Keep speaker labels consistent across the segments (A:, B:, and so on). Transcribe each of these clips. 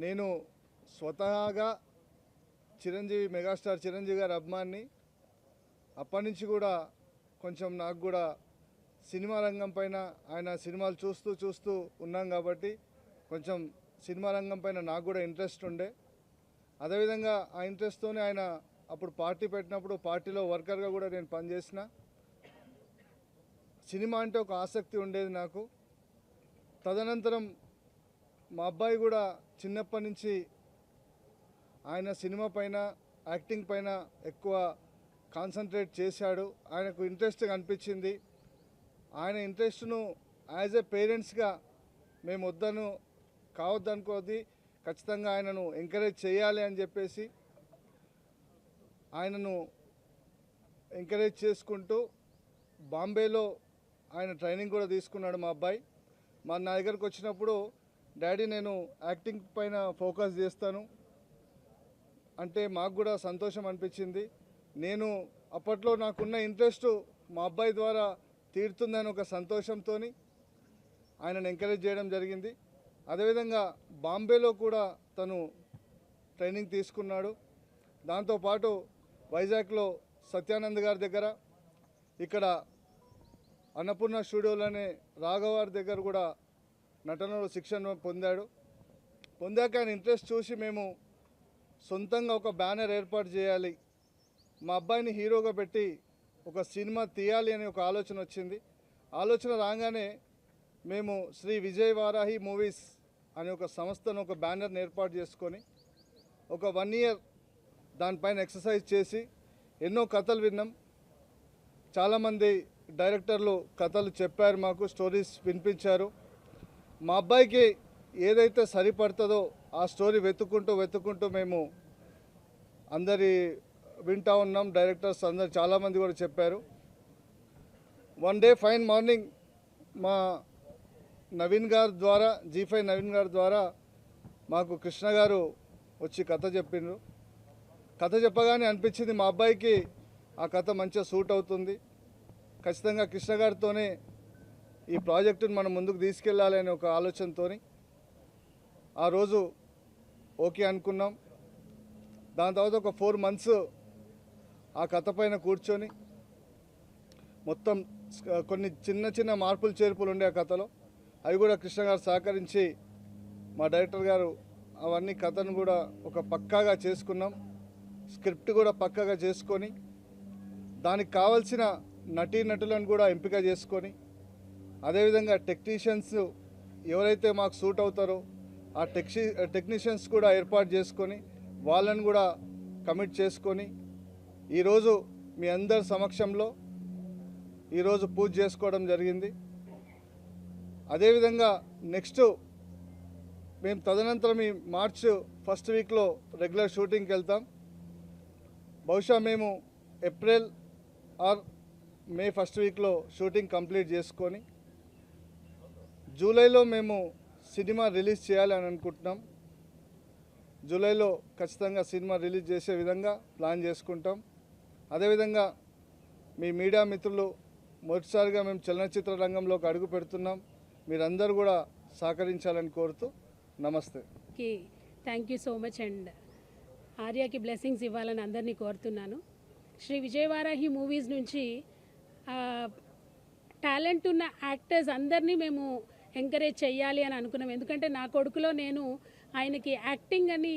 A: నేను స్వతహాగా చిరంజీవి మెగాస్టార్ చిరంజీవి గారి అభిమాన్ని. అప్పటి నుంచి కూడా కొంచెం నాకు కూడా సినిమా రంగం పైన ఆయన సినిమాలు చూస్తూ ఉన్నాం కాబట్టి కొంచెం సినిమా రంగం పైన నాకు కూడా ఇంట్రెస్ట్ ఉండే. అదేవిధంగా ఆ ఇంట్రెస్ట్తోనే ఆయన అప్పుడు పార్టీ పెట్టినప్పుడు పార్టీలో వర్కర్గా కూడా నేను పనిచేసిన. సినిమా అంటే ఒక ఆసక్తి ఉండేది నాకు. తదనంతరం మా అబ్బాయి కూడా చిన్నప్పటి నుంచి ఆయన సినిమా పైన యాక్టింగ్ పైన ఎక్కువ కాన్సన్ట్రేట్ చేశాడు. ఆయనకు ఇంట్రెస్ట్ అనిపించింది. ఆయన ఇంట్రెస్ట్ను యాజ్ ఎ పేరెంట్స్గా మేము కావద్దనుకోది, ఖచ్చితంగా ఆయనను ఎంకరేజ్ చేయాలి అని చెప్పేసి ఆయనను ఎంకరేజ్ చేసుకుంటూ బాంబేలో ఆయన ట్రైనింగ్ కూడా తీసుకున్నాడు మా అబ్బాయి. నా దగ్గరకు వచ్చినప్పుడు డాడీ నేను యాక్టింగ్ పైన ఫోకస్ చేస్తాను అంటే మాకు కూడా సంతోషం అనిపించింది. నేను అప్పట్లో నాకున్న ఇంట్రెస్ట్ మా అబ్బాయి ద్వారా తీరుతుందని ఒక సంతోషంతో ఆయనను ఎంకరేజ్ చేయడం జరిగింది. అదేవిధంగా బాంబేలో కూడా తను ట్రైనింగ్ తీసుకున్నాడు. దాంతోపాటు వైజాగ్లో సత్యానంద్ గారి దగ్గర, ఇక్కడ అన్నపూర్ణ స్టూడియోలోనే రాఘవారి దగ్గర కూడా నటనలో శిక్షణ పొందాక ఆయన ఇంట్రెస్ట్ చూసి మేము సొంతంగా ఒక బ్యానర్ ఏర్పాటు చేయాలి, మా అబ్బాయిని హీరోగా పెట్టి ఒక సినిమా తీయాలి అనే ఒక ఆలోచన వచ్చింది. ఆలోచన రాగానే మేము శ్రీ విజయ్ వారాహి మూవీస్ అనే ఒక సంస్థను ఒక బ్యానర్ని ఏర్పాటు చేసుకొని ఒక 1 ఇయర్ దానిపైన ఎక్సర్సైజ్ చేసి ఎన్నో కథలు విన్నాం. చాలామంది డైరెక్టర్లు కథలు చెప్పారు, మాకు స్టోరీస్ వినిపించారు. మా అబ్బాయికి ఏదైతే సరిపడుతుందో ఆ స్టోరీ వెతుక్కుంటూ మేము అందరి వింటూ ఉన్నాం. డైరెక్టర్స్ అందరు చాలామంది కూడా చెప్పారు. వన్ డే ఫైన్ మార్నింగ్ మా నవీన్ గారి ద్వారా, G5 నవీన్ గారి ద్వారా మాకు కృష్ణ గారు వచ్చి కథ చెప్పిండ్రు. కథ చెప్పగానే అనిపించింది మా అబ్బాయికి ఆ కథ మంచిగా సూట్ అవుతుంది, ఖచ్చితంగా కృష్ణ గారితోనే ఈ ప్రాజెక్టును మనం ముందుకు తీసుకెళ్ళాలి అనే ఒక ఆలోచనతో ఆ రోజు ఓకే అనుకున్నాం. దాని తర్వాత ఒక 4 months ఆ కథ పైన కూర్చొని మొత్తం కొన్ని చిన్న మార్పులు చేర్పులు ఉండే ఆ కథలో, అవి కూడా కృష్ణ గారు సహకరించి మా డైరెక్టర్ గారు అవన్నీ కథను కూడా ఒక పక్కాగా చేసుకున్నాం. స్క్రిప్ట్ కూడా పక్కాగా చేసుకొని దానికి కావాల్సిన నటీనటులను కూడా ఎంపిక చేసుకొని, అదేవిధంగా టెక్నీషియన్స్ ఎవరైతే మాకు సూట్ అవుతారో ఆ టెక్నీషియన్స్ కూడా ఏర్పాటు చేసుకొని వాళ్ళని కూడా కమిట్ చేసుకొని ఈరోజు మీ అందరి సమక్షంలో ఈరోజు పూజ చేసుకోవడం జరిగింది. అదేవిధంగా నెక్స్ట్ మేము తదనంతరం ఈ మార్చ్ 1st వీక్లో రెగ్యులర్ షూటింగ్కి వెళ్తాం. బహుశా మేము ఏప్రిల్ ఆర్ మే 1st వీక్లో షూటింగ్ కంప్లీట్ చేసుకొని జూలైలో మేము సినిమా రిలీజ్ చేయాలని అనుకుంటున్నాం. జూలైలో ఖచ్చితంగా సినిమా రిలీజ్ చేసే విధంగా ప్లాన్ చేసుకుంటాం. అదేవిధంగా మీ మీడియా మిత్రులు మొదటిసారిగా మేము చలనచిత్ర రంగంలోకి అడుగు పెడుతున్నాం, మీరందరూ కూడా సహకరించాలని కోరుతూ నమస్తే.
B: Thank you so much and ఆర్యాకి బ్లెస్సింగ్స్ ఇవ్వాలని అందరినీ కోరుతున్నాను. శ్రీ విజయవారాహి మూవీస్ నుంచి టాలెంట్ ఉన్న యాక్టర్స్ అందరినీ మేము ఎంకరేజ్ చేయాలి అని అనుకున్నాం. ఎందుకంటే నా కొడుకులో నేను ఆయనకి యాక్టింగ్ అని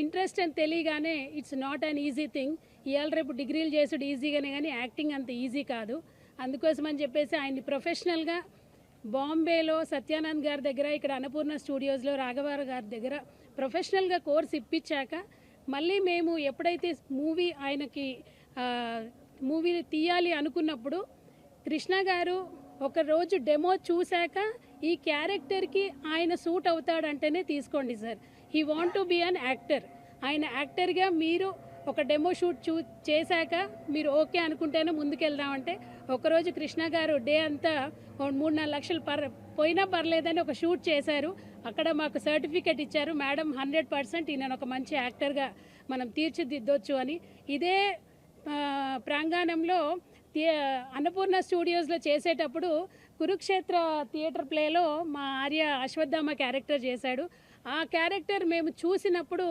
B: ఇంట్రెస్ట్ అని తెలియగానే it's not an easy thing. ఇవాళ రేపు డిగ్రీలు చేసుడు ఈజీగానే కానీ యాక్టింగ్ అంత ఈజీ కాదు. అందుకోసం అని చెప్పేసి ఆయన్ని ప్రొఫెషనల్గా బాంబేలో సత్యానంద్ గారి దగ్గర, ఇక్కడ అన్నపూర్ణ స్టూడియోస్లో రాఘవార గారి దగ్గర ప్రొఫెషనల్గా కోర్స్ ఇప్పించాక మళ్ళీ మేము ఎప్పుడైతే ఆయనకి మూవీని తీయాలి అనుకున్నప్పుడు కృష్ణ గారు ఒకరోజు డెమో చూశాక ఈ క్యారెక్టర్కి ఆయన సూట్ అవుతాడంటేనే తీసుకోండి sir, he want to be an actor. ఆయన యాక్టర్గా మీరు ఒక డెమో షూట్ చేశాక మీరు ఓకే అనుకుంటేనే ముందుకెళ్దామంటే ఒకరోజు కృష్ణ గారు డే అంతా 3-4 లక్షలు పోయినా పర్లేదని ఒక షూట్ చేశారు. అక్కడ మాకు సర్టిఫికెట్ ఇచ్చారు, మేడం 100% ఈయన ఒక మంచి యాక్టర్గా మనం తీర్చిదిద్దొచ్చు అని. ఇదే ప్రాంగణంలో అన్నపూర్ణ స్టూడియోస్లో చేసేటప్పుడు కురుక్షేత్ర థియేటర్ ప్లేలో మా ఆర్య అశ్వత్థామ క్యారెక్టర్ చేశాడు. ఆ క్యారెక్టర్ మేము చూసినప్పుడు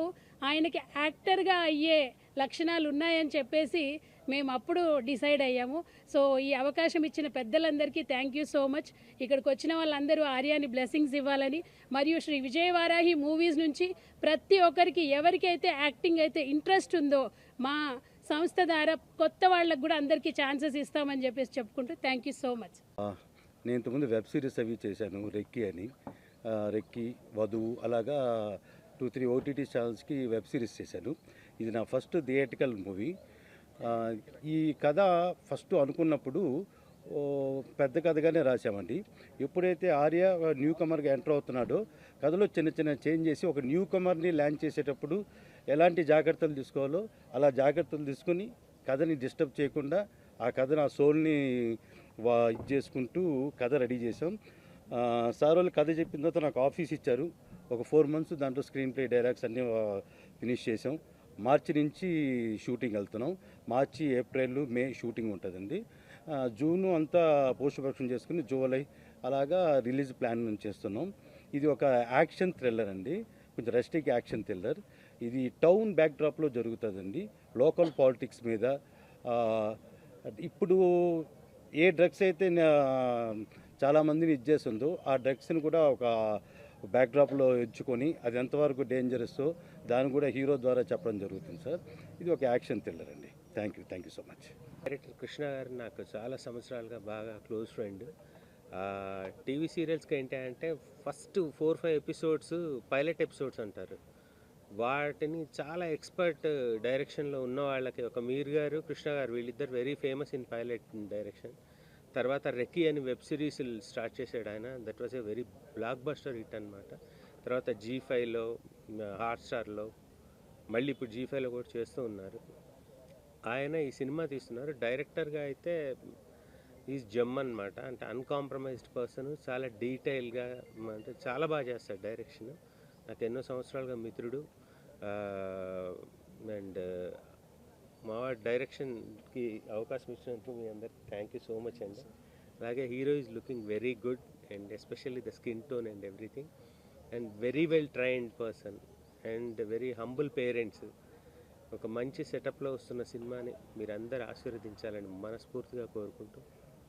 B: ఆయనకి యాక్టర్గా అయ్యే లక్షణాలు ఉన్నాయని చెప్పేసి మేము అప్పుడు డిసైడ్ అయ్యాము. సో ఈ అవకాశం ఇచ్చిన పెద్దలందరికీ థ్యాంక్ యూ సో మచ్. ఇక్కడికి వచ్చిన వాళ్ళందరూ ఆర్యాని బ్లెస్సింగ్స్ ఇవ్వాలని, మరియు శ్రీ విజయవారాహి మూవీస్ నుంచి ప్రతి ఒక్కరికి ఎవరికైతే యాక్టింగ్ అయితే ఇంట్రెస్ట్ ఉందో మా సంస్థ ద్వారా కొత్త వాళ్ళకు కూడా అందరికీ ఛాన్సెస్ ఇస్తామని చెప్పేసి చెప్పుకుంటూ థ్యాంక్ యూ సో మచ్.
C: నేను ఇంతకుముందు వెబ్ సిరీస్ అవి చేశాను, రెక్కీ అని, రెక్కీ, వధువు, అలాగా 2-3 ఓటీటీ ఛానల్స్కి వెబ్ సిరీస్ చేశాను. ఇది నా ఫస్ట్ థియేటికల్ మూవీ. ఈ కథ ఫస్ట్ అనుకున్నప్పుడు పెద్ద కథగానే రాశామండి. ఎప్పుడైతే ఆర్య న్యూ కమర్గా ఎంటర్ అవుతున్నాడో కథలో చిన్న చిన్న చేంజ్ చేసి ఒక న్యూ కమర్ని ల్యాండ్ చేసేటప్పుడు ఎలాంటి జాగ్రత్తలు తీసుకోవాలో అలా జాగ్రత్తలు తీసుకుని కథని డిస్టర్బ్ చేయకుండా ఆ కథను, ఆ సోల్ని ఇది చేసుకుంటూ కథ రెడీ చేసాం. సార్ వాళ్ళు కథ చెప్పిన తర్వాత నాకు ఆఫీస్ ఇచ్చారు. ఒక 4 months దాంట్లో స్క్రీన్ ప్లే, డైలాగ్స్ అన్నీ ఫినిష్ చేసాం. మార్చి నుంచి షూటింగ్ వెళ్తున్నాం. మార్చి, ఏప్రిల్, మే షూటింగ్ ఉంటుందండి. జూన్ అంతా పోస్ట్ ప్రొడక్షన్ చేసుకుని జూలై అలాగా రిలీజ్ ప్లాన్ చేస్తున్నాం. ఇది ఒక యాక్షన్ థ్రిల్లర్ అండి, కొంచెం రెస్టిక్ యాక్షన్ థ్రిల్లర్. ఇది టౌన్ బ్యాక్డ్రాప్లో జరుగుతుందండి, లోకల్ పాలిటిక్స్ మీద. ఇప్పుడు ఏ డ్రగ్స్ అయితే చాలామందిని ఇచ్చేస్తుందో ఆ డ్రగ్స్ని కూడా ఒక బ్యాక్డ్రాప్లో ఎంచుకొని అది ఎంతవరకు డేంజరస్ దాన్ని కూడా హీరో ద్వారా చెప్పడం జరుగుతుంది సార్. ఇది ఒక యాక్షన్ థ్రిల్లర్ అండి. Thank you so much.
D: Director Krishna గారు నాకు చాలా సంవత్సరాలుగా బాగా క్లోజ్ ఫ్రెండ్. టీవీ సీరియల్స్కి ఏంటంటే ఫస్ట్ 4-5 ఎపిసోడ్స్ పైలట్ ఎపిసోడ్స్ అంటారు. వాటిని చాలా ఎక్స్పర్ట్ డైరెక్షన్లో ఉన్న వాళ్ళకి, ఒక మీర్ గారు, కృష్ణ గారు, వీళ్ళిద్దరు very famous in pilot direction. తర్వాత రెక్కీ అని వెబ్ సిరీస్ స్టార్ట్ చేశాడు ఆయన. That was a very block buster hit అనమాట. తర్వాత G5లో, హాట్స్టార్లో, మళ్ళీ ఇప్పుడు G5లో కూడా చేస్తూ ఉన్నారు. ఆయన ఈ సినిమా తీస్తున్నారు. డైరెక్టర్గా అయితే ఈజ్ జమ్ అనమాట. అంటే అన్కాంప్రమైజ్డ్ పర్సన్, చాలా డీటెయిల్గా, అంటే చాలా బాగా చేస్తాడు డైరెక్షన్. నాకు ఎన్నో సంవత్సరాలుగా మిత్రుడు. అండ్ మా డైరెక్షన్కి అవకాశం ఇచ్చినందుకు మీ అందరికి థ్యాంక్ యూ సో మచ్ అండి. అలాగే hero is looking very good and especially the skin tone and everything, and very well trained person and very humble parents. ఒక మంచి సెటప్లో వస్తున్న సినిమాని మీరందరూ ఆశీర్వదించాలని మనస్ఫూర్తిగా కోరుకుంటూ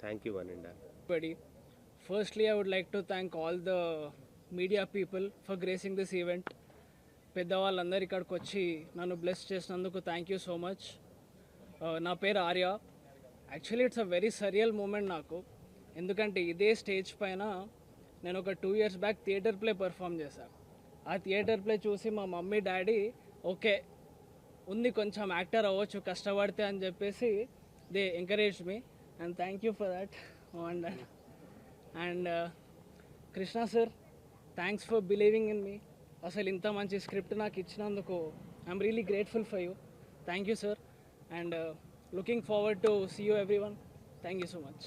D: thank you one and all.
E: Firstly, I would like to thank all the media people for gracing this event. పెద్దవాళ్ళందరూ ఇక్కడికి వచ్చి నన్ను బ్లెస్ చేసినందుకు థ్యాంక్ యూ సో మచ్. నా పేరు Arya. Actually it's a very surreal moment నాకు, ఎందుకంటే ఇదే స్టేజ్ పైన నేను ఒక 2 years back theatre play perform చేశాను. ఆ థియేటర్ ప్లే చూసి మా మమ్మీ డాడీ ఓకే ఉంది, కొంచెం యాక్టర్ అవ్వచ్చు కష్టపడితే అని చెప్పేసి they encourage me, and thank you for that. And Krishna sir, thanks for believing in me. అసలు ఇంత మంచి స్క్రిప్ట్ నాకు ఇచ్చినందుకు I'm really grateful for you. Thank you sir, and looking forward to see you everyone. Thank you so much.